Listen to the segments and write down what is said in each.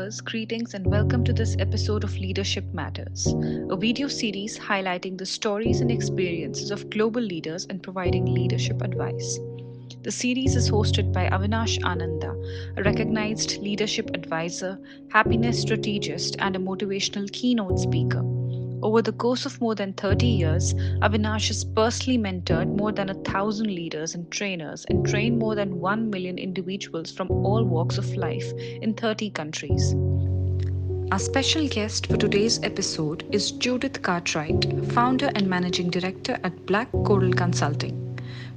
viewers, greetings and welcome to this episode of Leadership Matters, a video series highlighting the stories and experiences of global leaders and providing leadership advice. The series is hosted by Avinash Ananda, a recognized leadership advisor, happiness strategist, and a motivational keynote speaker. Over the course of more than 30 years, Avinash has personally mentored more than 1,000 leaders and trainers and trained more than 1 million individuals from all walks of life in 30 countries. Our special guest for today's episode is Judith Cartwright, founder and managing director at Black Coral Consulting.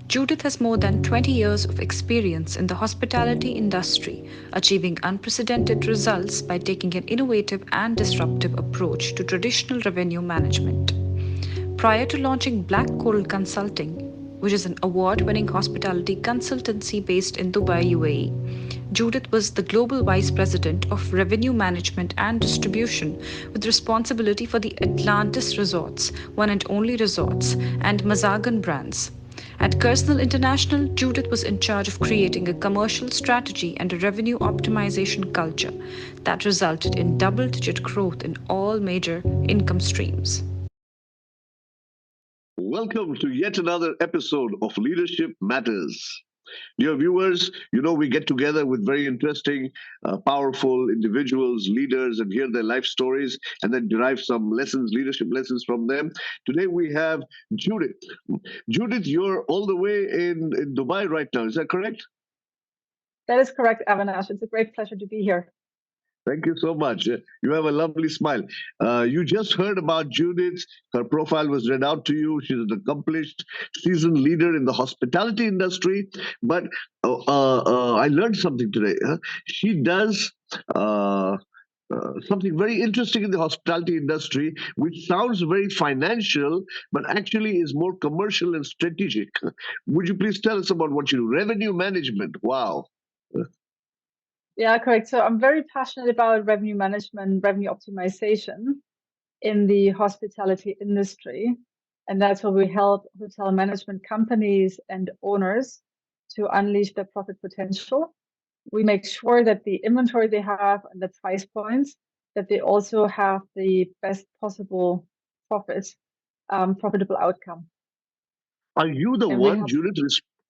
Judith has more than 20 years of experience in the hospitality industry, achieving unprecedented results by taking an innovative and disruptive approach to traditional revenue management. Prior to launching Black Coral Consulting, which is an award-winning hospitality consultancy based in Dubai, UAE, Judith was the Global Vice President of Revenue Management and Distribution with responsibility for the Atlantis Resorts, One and Only Resorts, and Mazagan brands. At Kersnal International, Judith was in charge of creating a commercial strategy and a revenue optimization culture that resulted in double-digit growth in all major income streams. Welcome to yet another episode of Leadership Matters. Dear viewers, we get together with very interesting, powerful individuals, leaders, and hear their life stories and then derive some lessons, leadership lessons from them. Today we have Judith. Judith, you're all the way in Dubai right now. Is that correct? That is correct, Avinash. It's a great pleasure to be here. Thank you so much. You have a lovely smile. You just heard about Judith. Her profile was read out to you. She's an accomplished, seasoned leader in the hospitality industry. But I learned something today. She does something very interesting in the hospitality industry, which sounds very financial, but actually is more commercial and strategic. Would you please tell us about what you do? Revenue management. Wow. Yeah, correct. So I'm very passionate about revenue management, revenue optimization in the hospitality industry. And that's where we help hotel management companies and owners to unleash their profit potential. We make sure that the inventory they have and the price points, that they also have the best possible profitable outcome. Are you the one, Judith?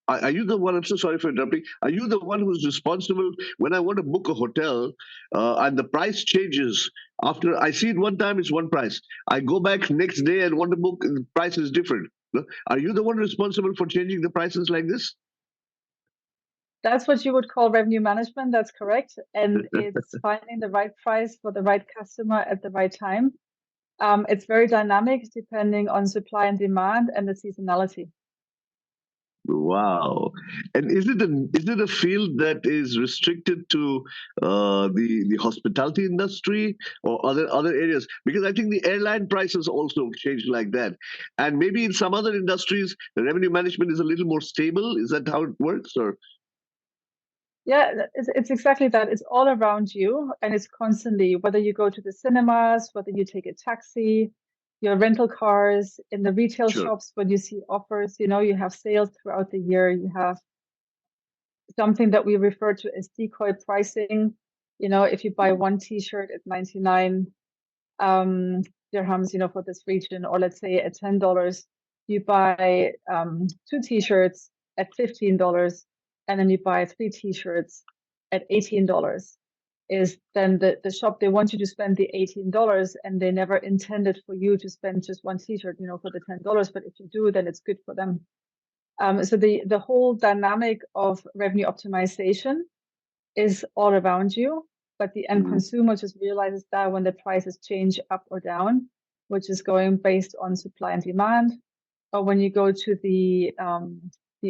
Are you the one? I'm so sorry for interrupting. Are you the one who's responsible when I want to book a hotel and the price changes? After I see it one time, it's one price. I go back next day and want to book, and the price is different. Are you the one responsible for changing the prices like this? That's what you would call revenue management. That's correct. And it's finding the right price for the right customer at the right time. It's very dynamic depending on supply and demand and the seasonality. Wow! And is it a field that is restricted to the hospitality industry or other areas? Because I think the airline prices also changed like that, and maybe in some other industries, the revenue management is a little more stable. Is that how it works, or? Yeah, it's exactly that. It's all around you, and it's constantly, whether you go to the cinemas, whether you take a taxi, your rental cars, in the retail shops, when you see offers, you have sales throughout the year. You have something that we refer to as decoy pricing. If you buy one T-shirt at 99 dirhams, for this region, or let's say at $10, you buy two T-shirts at $15, and then you buy three T-shirts at $18. Is then the shop, they want you to spend the $18 and they never intended for you to spend just one T-shirt, for the $10. But if you do, then it's good for them. So the whole dynamic of revenue optimization is all around you, but the end consumer just realizes that when the prices change up or down, which is going based on supply and demand, or when you go to the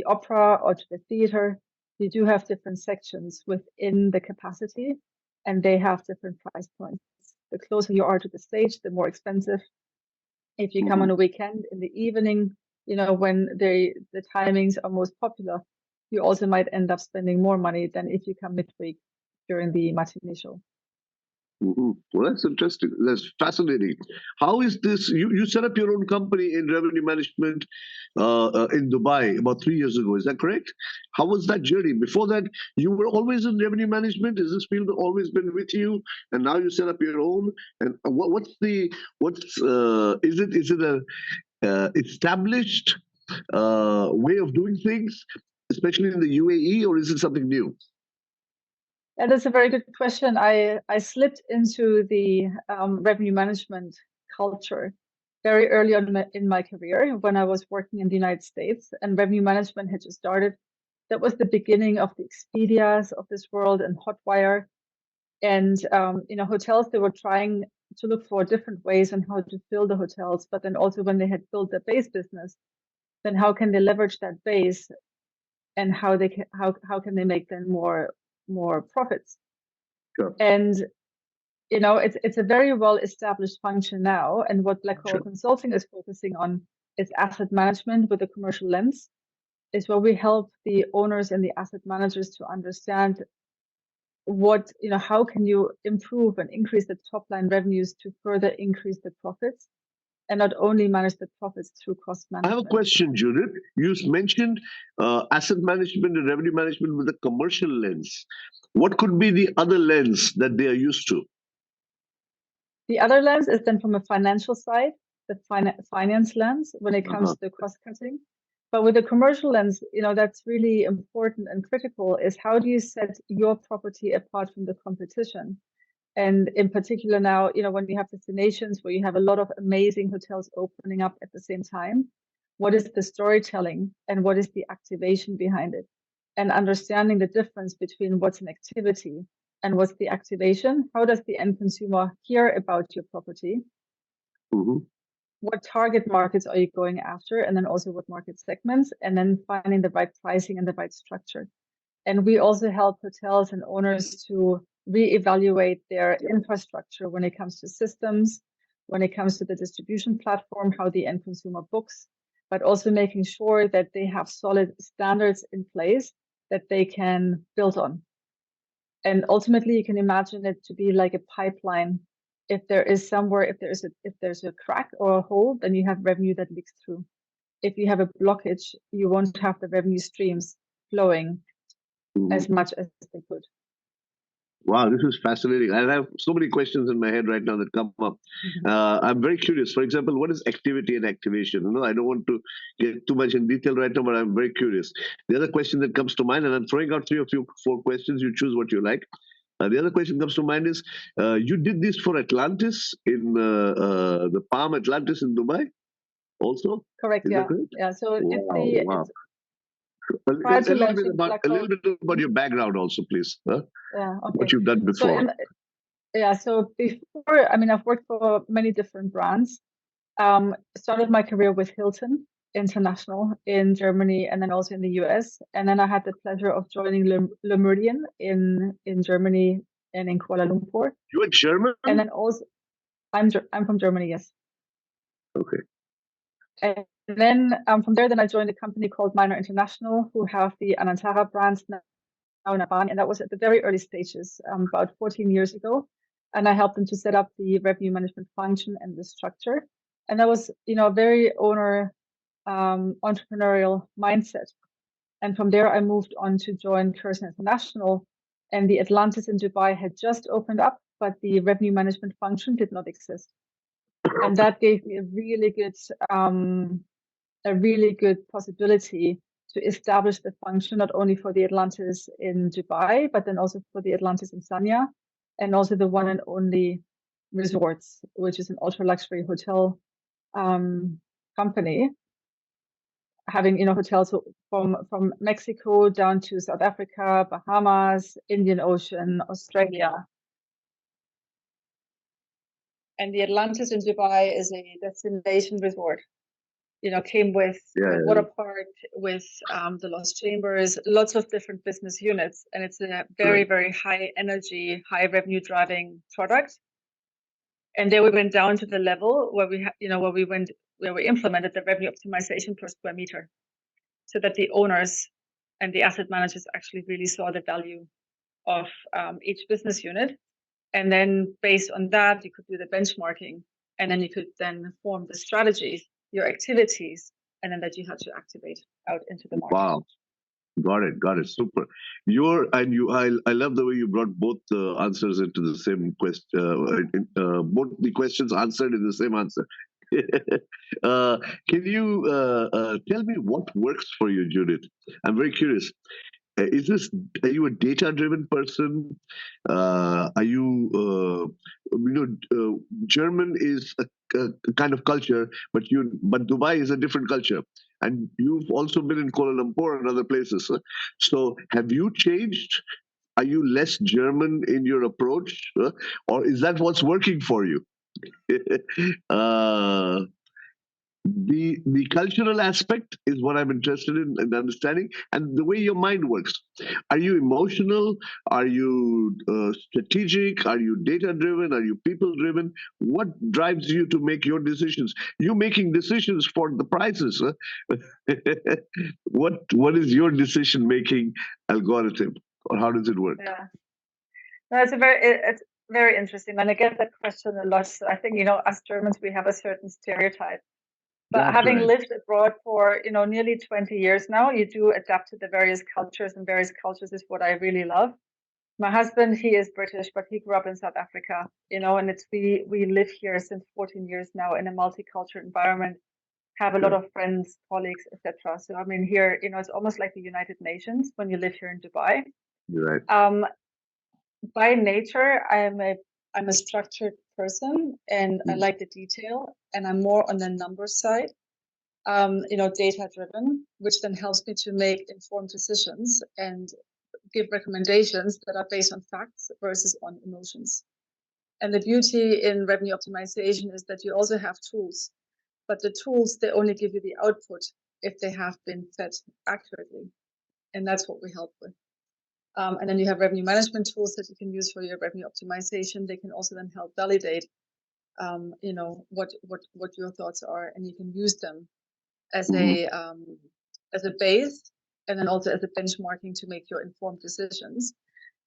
opera or to the theater, you do have different sections within the capacity. And they have different price points. The closer you are to the stage, the more expensive. If you come on a weekend in the evening, when the timings are most popular, you also might end up spending more money than if you come midweek during the matinee show. Well, that's interesting. That's fascinating. How is this? You set up your own company in revenue management in Dubai about 3 years ago. Is that correct? How was that journey? Before that, you were always in revenue management. Is this field always been with you? And now you set up your own. And is it a established way of doing things, especially in the UAE, or is it something new? Yeah, that's a very good question. I slipped into the revenue management culture very early on in my career when I was working in the United States, and revenue management had just started. That was the beginning of the Expedias of this world and Hotwire. And hotels, they were trying to look for different ways on how to fill the hotels, but then also when they had built their base business, then how can they leverage that base and how can they make then more profits? Sure. And it's a very well established function now. And what BlackRock Sure. Consulting is focusing on is asset management with a commercial lens, is where we help the owners and the asset managers to understand how can you improve and increase the top line revenues to further increase the profits, and not only manage the profits through cost I have a management. question, Judith. You mentioned asset management and revenue management with a commercial lens. What could be the other lens that they are used to? The other lens is then from a financial side, the finance lens when it comes to cost cutting. But with a commercial lens, that's really important and critical is how do you set your property apart from the competition? And in particular now, when we have destinations where you have a lot of amazing hotels opening up at the same time, what is the storytelling and what is the activation behind it? And understanding the difference between what's an activity and what's the activation. How does the end consumer hear about your property? Mm-hmm. What target markets are you going after? And then also what market segments, and then finding the right pricing and the right structure. And we also help hotels and owners to reevaluate their infrastructure when it comes to systems, when it comes to the distribution platform, how the end consumer books, but also making sure that they have solid standards in place that they can build on. And ultimately, you can imagine it to be like a pipeline. If there is somewhere, if there's a crack or a hole, then you have revenue that leaks through. If you have a blockage, you won't have the revenue streams flowing as much as they could. Wow, this is fascinating. I have so many questions in my head right now that come up. I'm very curious. For example, what is activity and activation? I don't want to get too much in detail right now, but I'm very curious. The other question that comes to mind, and I'm throwing out 3 or 4 questions, you choose what you like. The other question comes to mind is, you did this for Atlantis in the Palm Atlantis in Dubai also? Correct, Is yeah. that correct? Yeah, so Wow. prior to A launching little bit about your background also, please. Huh? Yeah, okay. What you've done before. So before, I've worked for many different brands. Started my career with Hilton International in Germany and then also in the US. And then I had the pleasure of joining Le Meridien in Germany and in Kuala Lumpur. You are German? And then also, I'm from Germany, yes. Okay. And then from there, then I joined a company called Minor International, who have the Anantara brands now in Abani, and that was at the very early stages, about 14 years ago. And I helped them to set up the revenue management function and the structure. And that was, a very owner entrepreneurial mindset. And from there, I moved on to join Curzon International, and the Atlantis in Dubai had just opened up, but the revenue management function did not exist. And that gave me a really good possibility to establish the function, not only for the Atlantis in Dubai, but then also for the Atlantis in Sanya, and also the one and only Resorts, which is an ultra luxury hotel company, having hotels from Mexico down to South Africa, Bahamas, Indian Ocean, Australia. And the Atlantis in Dubai is a destination resort. Came with the water park, with the Lost Chambers, lots of different business units, and it's a very, very high energy, high revenue driving product. And there we went down to the level where we implemented the revenue optimization per square meter, so that the owners and the asset managers actually really saw the value of each business unit. And then based on that, you could do the benchmarking, and then you could then form the strategies, your activities, and then that you had to activate out into the market. Wow. Got it. Super. I love the way you brought both answers into the same question. Both the questions answered in the same answer. uh, can you tell me what works for you, Judith? I'm very curious. Is this, are you a data driven person? Are you, German is a kind of culture, but Dubai is a different culture. And you've also been in Kuala Lumpur and other places. Huh? So have you changed? Are you less German in your approach? Or is that what's working for you? uh, the cultural aspect is what I'm interested in understanding, and the way your mind works. Are you emotional? Are you strategic? Are you data driven? Are you people driven? What drives you to make your decisions? You making decisions for the prices. Huh? What is your decision making algorithm, or how does it work? Yeah, no, it's very interesting, and I get that question a lot. So I think, as Germans, we have a certain stereotype. But That's having right. lived abroad for, nearly 20 years now, you do adapt to the various cultures, and various cultures is what I really love. My husband, he is British, but he grew up in South Africa, and we live here since 14 years now in a multicultural environment, have a lot Yeah, of friends, colleagues, etc. So I mean, here, it's almost like the United Nations when you live here in Dubai. you're right. By nature, I'm a structured person, and I like the detail, and I'm more on the numbers side. Data driven, which then helps me to make informed decisions and give recommendations that are based on facts versus on emotions. And the beauty in revenue optimization is that you also have tools, but the tools, they only give you the output if they have been fed accurately. And that's what we help with. And then you have revenue management tools that you can use for your revenue optimization. They can also then help validate, what your thoughts are, and you can use them as a base, and then also as a benchmarking to make your informed decisions.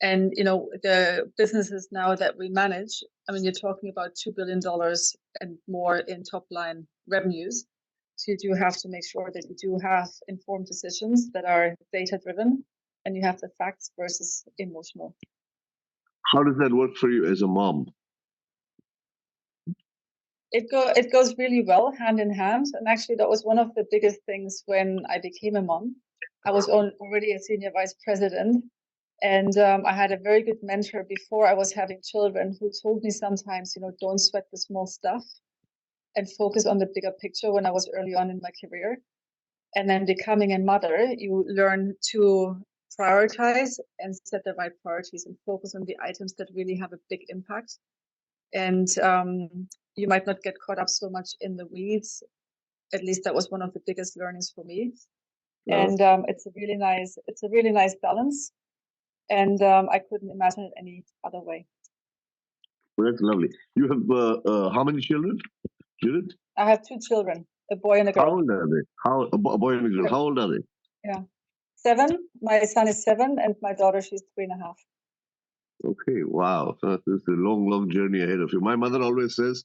And the businesses now that we manage, I mean, you're talking about $2 billion and more in top line revenues. So you do have to make sure that you do have informed decisions that are data driven, and you have the facts versus emotional. How does that work for you as a mom? It goes really well hand in hand, and actually that was one of the biggest things when I became a mom. I was already a senior vice president, and I had a very good mentor before I was having children who told me sometimes, don't sweat the small stuff and focus on the bigger picture when I was early on in my career. And then becoming a mother, you learn to prioritize and set the right priorities and focus on the items that really have a big impact. And you might not get caught up so much in the weeds. At least that was one of the biggest learnings for me. And it's a really nice balance. And I couldn't imagine it any other way. Well, that's lovely. You have how many children, Judith? I have 2 children, a boy and a How girl. old are they? A boy and a girl. How old are they? Yeah, 7. My son is 7, and my daughter, she's 3.5. Okay, wow. This is a long, long journey ahead of you. My mother always says,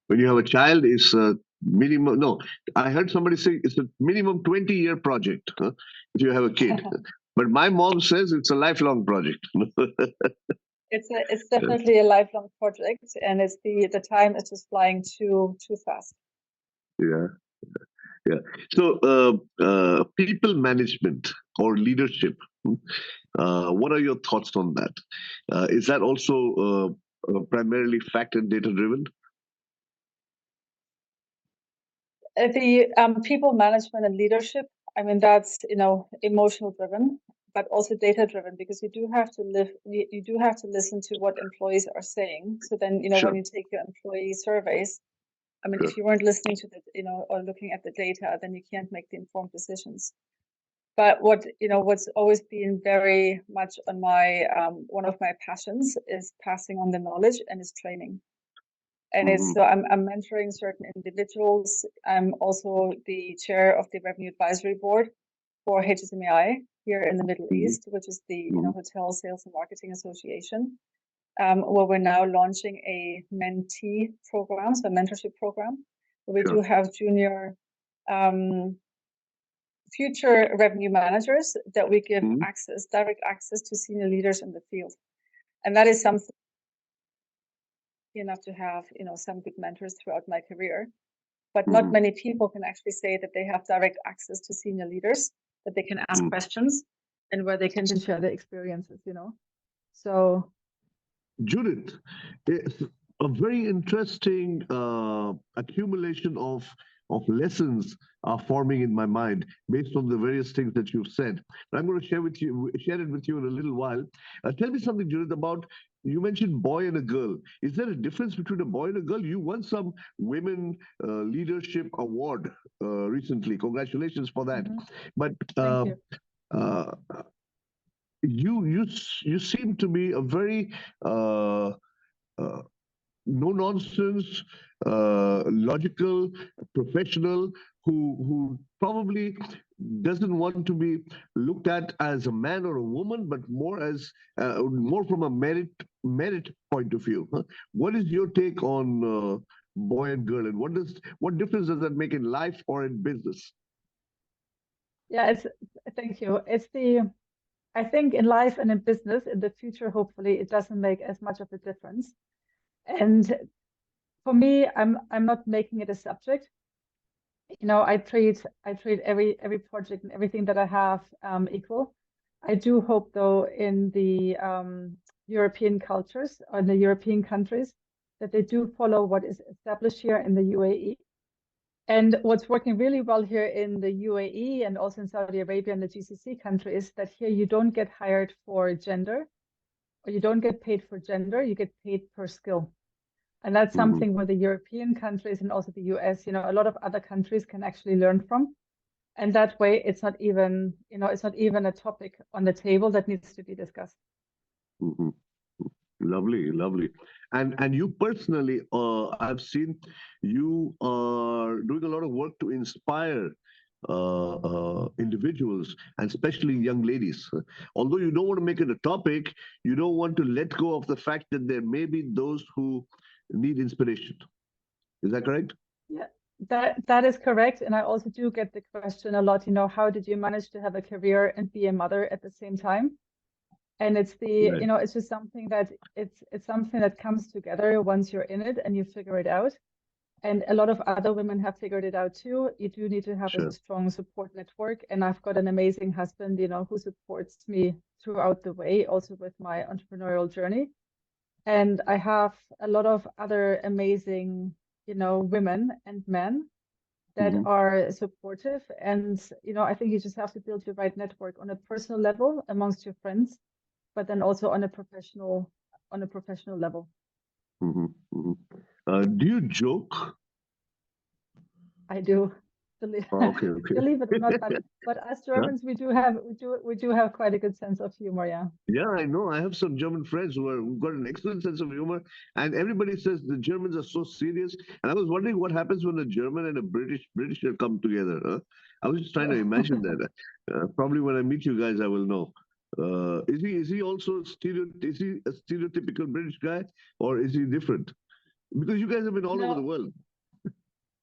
when you have a child, it's a minimum. No, I heard somebody say it's a minimum 20-year project, huh, if you have a kid. But my mom says it's a lifelong project. It's definitely a lifelong project, and it's the time is just flying too fast. Yeah. Yeah. So, people management or leadership, what are your thoughts on that? Is that also primarily fact and data driven? The people management and leadership, I mean, that's emotional driven, but also data driven, because you do have to listen to what employees are saying. So then Sure. when you take your employee surveys, I mean, Sure. if you weren't listening to the or looking at the data, then you can't make the informed decisions. But what's always been very much on my one of my passions is passing on the knowledge and is training. And Mhm. so I'm mentoring certain individuals. I'm also the chair of the revenue advisory board for HSMAI here in the Middle Mhm. East, which is the Mhm. Hotel Sales and Marketing Association. where we're now launching a mentee program, so a mentorship program, where we do have junior future revenue managers that we give access, direct access to senior leaders in the field. And that is something enough to have, some good mentors throughout my career. But not many people can actually say that they have direct access to senior leaders, that they can ask questions and where they can share their experiences, So, Judith, it's a very interesting accumulation of lessons are forming in my mind based on the various things that you've said. But I'm going to share it with you in a little while. Tell me something, Judith, about you mentioned boy and a girl. Is there a difference between a boy and a girl? You won some women leadership award recently. Congratulations for that. But thank you. You seem to be a very no nonsense, logical professional who probably doesn't want to be looked at as a man or a woman, but more as more from a merit point of view. Huh? What is your take on boy and girl, and what difference does that make in life or in business? Yeah, thank you. I think in life and in business, in the future, hopefully, it doesn't make as much of a difference. And for me, I'm not making it a subject. I treat every project and everything that I have equal. I do hope, though, in the European cultures or in the European countries, that they do follow what is established here in the UAE. And what's working really well here in the UAE and also in Saudi Arabia and the GCC countries is that here you don't get hired for gender, or you don't get paid for gender, you get paid per skill. And that's something where the European countries and also the US, a lot of other countries can actually learn from. And that way it's not even, it's not even a topic on the table that needs to be discussed. Lovely, lovely. And you personally, I've seen you are doing a lot of work to inspire individuals, and especially young ladies. Although you don't want to make it a topic, you don't want to let go of the fact that there may be those who need inspiration. Is that correct? Yeah, that is correct. And I also do get the question a lot, how did you manage to have a career and be a mother at the same time? And it's it's just something that it's something that comes together once you're in it and you figure it out. And a lot of other women have figured it out too. You do need to have a strong support network. And I've got an amazing husband, who supports me throughout the way, also with my entrepreneurial journey. And I have a lot of other amazing, women and men that are supportive. And, I think you just have to build your right network on a personal level amongst your friends, but then also on a professional level. Do you joke? I do. Believe it or not, but us Germans, we do have quite a good sense of humor. Yeah. Yeah, I know. I have some German friends who've got an excellent sense of humor, and everybody says the Germans are so serious. And I was wondering what happens when a German and a Britisher come together. Huh? I was just trying to imagine that. Probably when I meet you guys, I will know. Is he also is he a stereotypical British guy, or is he different? Because you guys have been all over the world.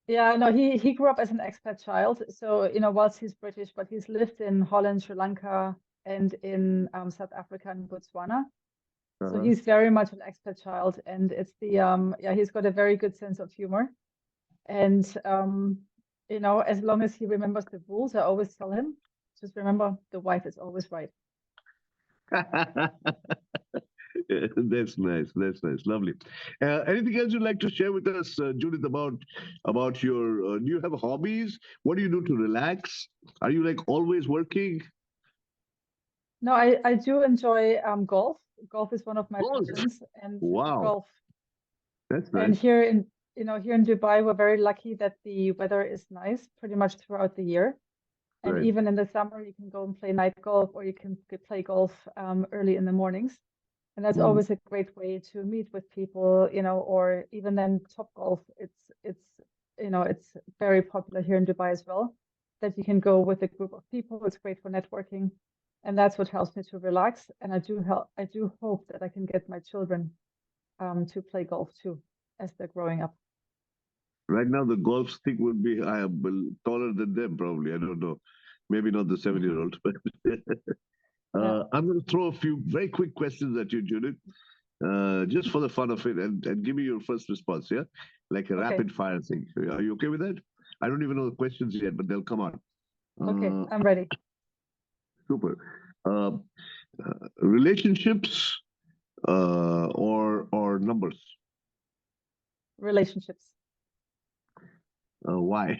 Yeah, no, he grew up as an expat child. So, whilst he's British, but he's lived in Holland, Sri Lanka, and in South Africa and Botswana. So he's very much an expat child. And it's he's got a very good sense of humor. And, as long as he remembers the rules, I always tell him, just remember, the wife is always right. That's nice. That's nice. Lovely. Anything else you'd like to share with us, Judith, about your? Do you have hobbies? What do you do to relax? Are you like always working? No, I do enjoy golf. Golf is one of my passions, and golf. That's nice. And here in Dubai, we're very lucky that the weather is nice pretty much throughout the year. And even in the summer, you can go and play night golf, or you can play golf early in the mornings. And that's always a great way to meet with people, or even then Top Golf. It's very popular here in Dubai as well, that you can go with a group of people. It's great for networking. And that's what helps me to relax. And I do hope that I can get my children to play golf too as they're growing up. Right now, the golf stick would be I am taller than them, probably. I don't know. Maybe not the 7-year-old, but Yeah. I'm going to throw a few very quick questions at you, Judith, just for the fun of it, and give me your first response, yeah? Like a Okay. rapid fire thing. Are you okay with that? I don't even know the questions yet, but they'll come out. Okay, Uh, I'm ready. Super. Uh, Relationships or numbers? Relationships. Why?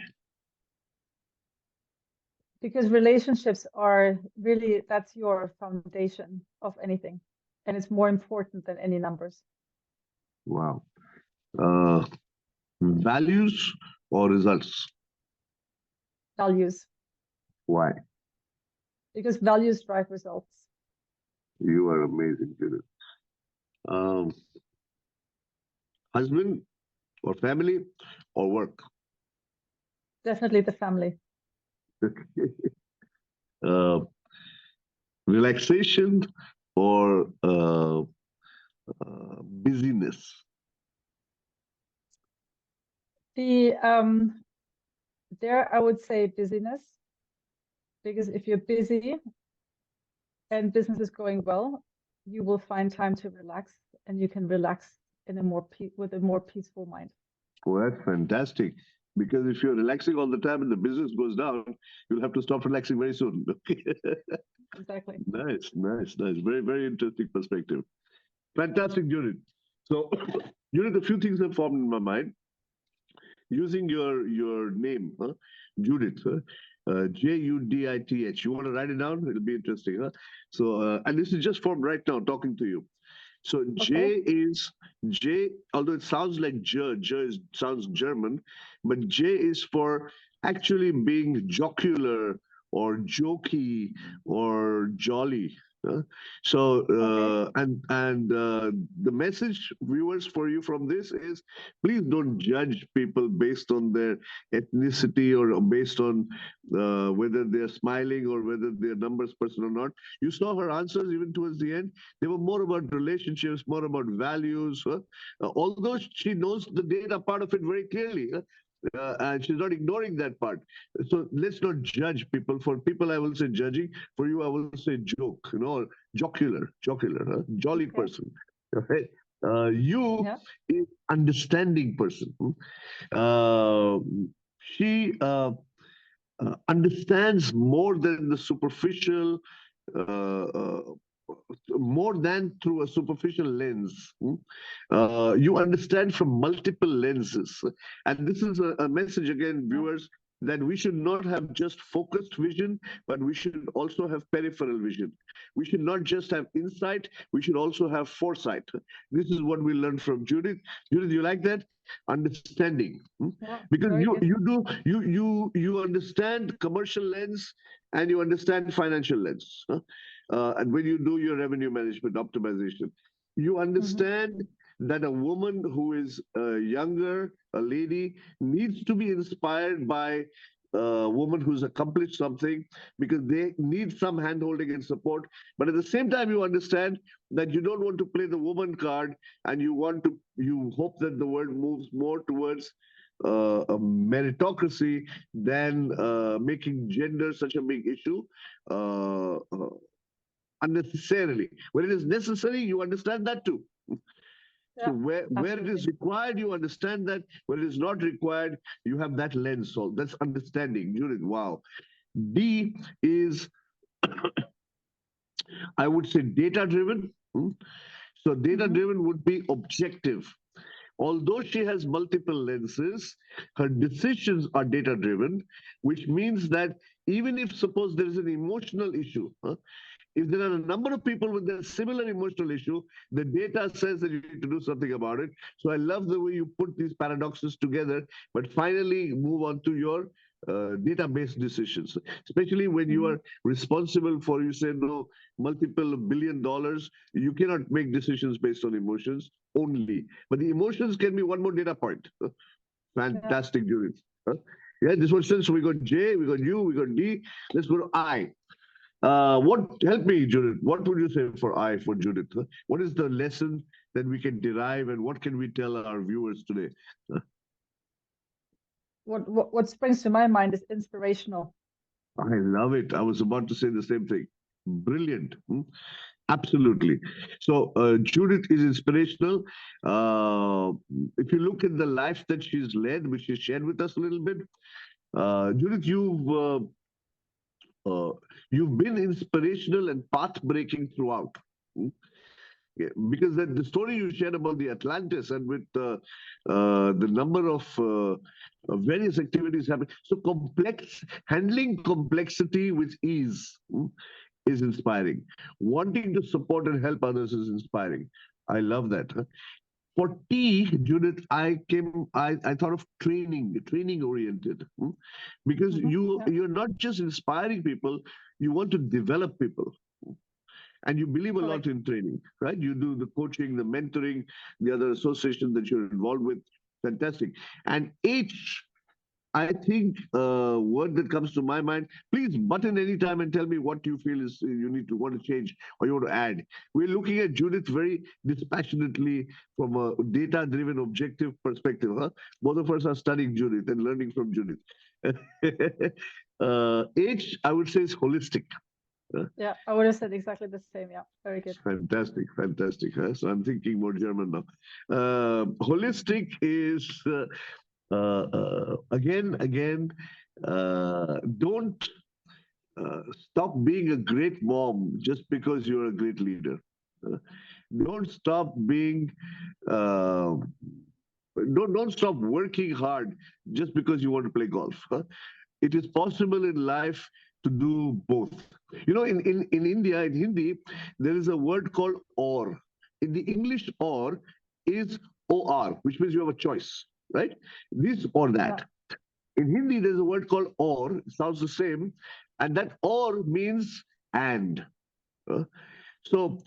Because relationships are really, that's your foundation of anything. And it's more important than any numbers. Wow. Uh, Values or results? Values. Why? Because values drive results. You are amazing, Judith. Um, Husband or family or work? Definitely the family. uh, Relaxation or busyness? The there I would say busyness, because if you're busy and business is going well, you will find time to relax, and you can relax in a with a more peaceful mind. Well, that's fantastic. Because if you're relaxing all the time and the business goes down, you'll have to stop relaxing very soon. Exactly. Nice, nice, nice. Very, very interesting perspective. Fantastic, Judith. So, Judith, a few things have formed in my mind. Using your name, huh? Judith, huh? Judith. You want to write it down? It'll be interesting, huh? So, and this is just formed right now, talking to you. So Okay. J is J, although it sounds like sounds German, but J is for actually being jocular or jokey or jolly. So Okay. and the message, viewers, for you from this is, please don't judge people based on their ethnicity or based on whether they're smiling or whether they're numbers person or not. You saw her answers even towards the end. They were more about relationships, more about values. Although she knows the data part of it very clearly, and she's not ignoring that part. So let's not judge people. For people, I will say judging. For you, I will say joke, jocular, huh? Jolly Okay. person. Right? You Yeah. is understanding person. Uh, she understands more than the superficial, uh, uh, more than through a superficial lens. You understand from multiple lenses. And this is a message, again, Yeah. viewers, that we should not have just focused vision, but we should also have peripheral vision. We should not just have insight, we should also have foresight. This is what we learned from Judith. Judith, you like that? Understanding. Yeah. Because Very good. you understand commercial lens and you understand financial lens. And when you do your revenue management optimization, you Mm-hmm. understand that a woman who is younger, a lady, needs to be inspired by a woman who's accomplished something, because they need some handholding and support. But at the same time, you understand that you don't want to play the woman card, and you hope that the world moves more towards a meritocracy than making gender such a big issue unnecessarily. When it is necessary, you understand that too. So Yeah. where it is Absolutely. required, you understand that. When it is not required, you have that lens. So that's understanding. Judith, wow. D is, I would say, data driven. So data Mm-hmm. driven would be objective. Although she has multiple lenses, her decisions are data driven, which means that even if, suppose, there is an emotional issue, if there are a number of people with a similar emotional issue, the data says that you need to do something about it. So I love the way you put these paradoxes together, but finally move on to your database decisions, especially when you Mm-hmm. are responsible for, you say, no, multiple $1 billion, you cannot make decisions based on emotions only. But the emotions can be one more data point. Yeah. Fantastic, Judith. Yeah, this was since we got J, we got U, we got D. Let's go to I. What help me, Judith? What would you say for I for Judith? What is the lesson that we can derive, and what can we tell our viewers today? What springs to my mind is inspirational. I love it. I was about to say the same thing. Brilliant. Absolutely. So Judith is inspirational. Uh, if you look at the life that she's led, which she shared with us a little bit, Judith, uh, you've been inspirational and path breaking throughout. Hmm? Yeah, because the story you shared about the Atlantis and with the number of various activities happening, so handling complexity with ease is inspiring. Wanting to support and help others is inspiring. I love that. Huh? For T, Judith, I thought of training oriented, because Yeah, you're not just inspiring people, you want to develop people. And you believe a correct. lot in training, right? You do the coaching, the mentoring, the other associations that you're involved with. Fantastic. And H, I think word that comes to my mind. Please button any time and tell me what you feel is you need to want to change or you want to add. We're looking at Judith very dispassionately from a data-driven, objective perspective. Huh? Both of us are studying Judith and learning from Judith. H, I would say, is holistic. Yeah, I would have said exactly the same. Yeah, very good. Fantastic, fantastic. Huh? So I'm thinking more German now. Holistic is again. Don't stop being a great mom just because you're a great leader. Uh, don't stop being. Uh, don't stop working hard just because you want to play golf. Huh? It is possible in life to do both. You know, in India, in Hindi, there is a word called or. In the English, or is or, which means you have a choice, right? This or Yeah, that. In Hindi, there's a word called or, it sounds the same, and that or means and. Uh, so,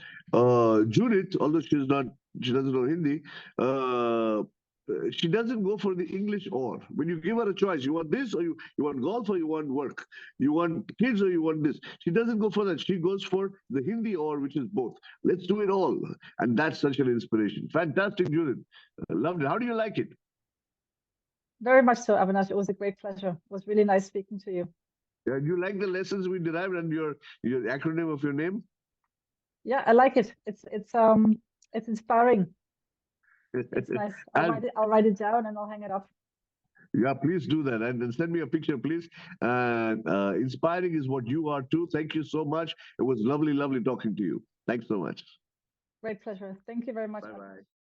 Judith, although she doesn't know Hindi, she doesn't go for the English or. When you give her a choice, you want this or you want golf or you want work, you want kids or you want this. She doesn't go for that. She goes for the Hindi or, which is both. Let's do it all. And that's such an inspiration. Fantastic, Judith. Loved it. How do you like it? very much so, Avinash. It was a great pleasure. It was really nice speaking to you. Do you like the lessons we derived and your acronym of your name? Yeah, I like it. It's inspiring. It's nice. And I'll write it down and I'll hang it up. yeah, please do that and then send me a picture, please. And inspiring is what you are too. Thank you so much. It was lovely, lovely talking to you. Thanks so much. Great pleasure. Thank you very much. Bye bye.